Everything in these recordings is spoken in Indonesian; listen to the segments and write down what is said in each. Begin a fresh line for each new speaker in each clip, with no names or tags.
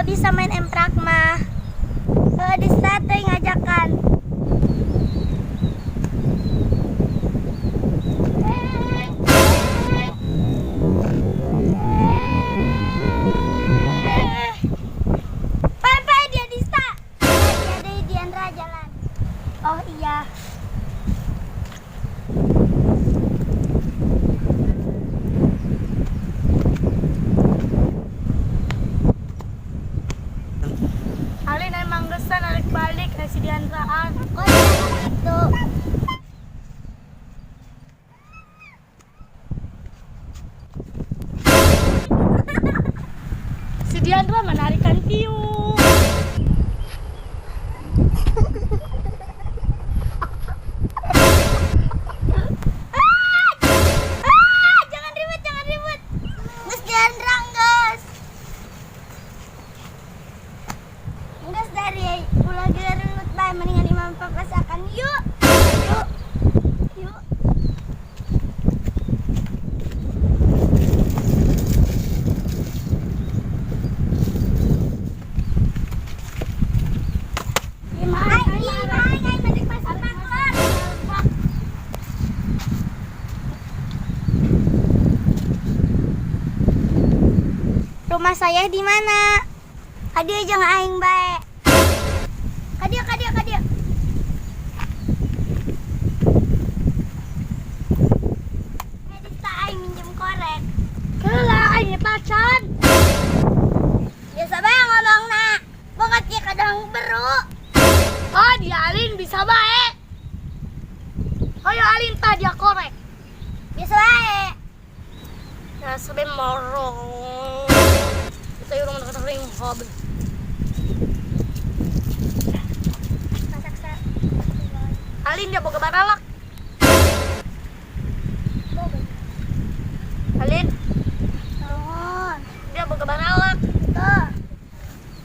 Bisa main emprak mah. Di sate ngajakan. Pepe dia Dista. Dia di Diandra jalan. Oh iya. Alin emang gesan narik balik si Diandraan. Kok gitu? Si Diandra menarikan tiup. Jangan ribut, jangan ribut. Gus Diandra, Gus. Enggak dari pulau Garut bay mendingan Imam papasakan yuk. Yuk. Yuk. Rumah saya di mana? Kadia jangan aing bae. Kadia. Dista aing minjem korek. Kelah aing pacan. Biasa bae ngomongna. Banget ya kadang beru. Oh, dia Alin bisa bae. Ayo Alin tah dia korek. Biasa bae. Ya sebe morong. Kita urang dekat ring hob. Alin dia boga baralak. Alin. Tolong. Dia boga baralak. Tuh.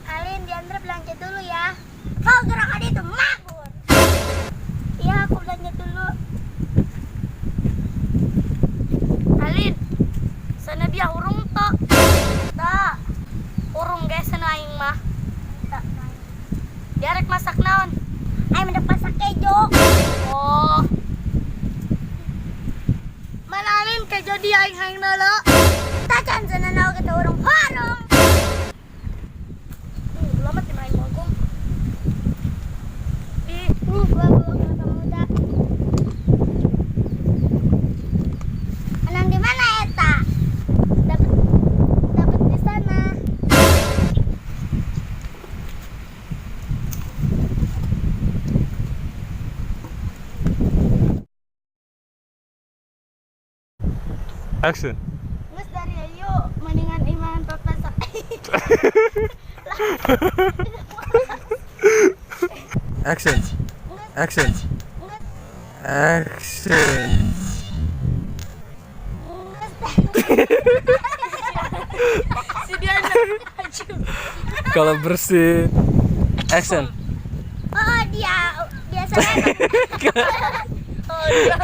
Alin Diandra belanja dulu ya. Kau gerakan itu makmur. Iya aku belanja dulu. Alin. Sana dia urung tok. Tok. Urung guys sana aing mah. Tak main. Dia rek masak naon? Aing mendak masak kejo. Oh. Mana Alin kejo dia aing hayang nolo. Tacan sana naon kita urung warung. Lama ti main mogong. Gua kelapa muda. Anang di mana eta? Dapat di sana.
Action.
Gus dari ayo mendingan iman papasak.
Action. Action. Action.
Si Diana.
Kalau bersih. Action.
Oh dia biasanya. Oh dia.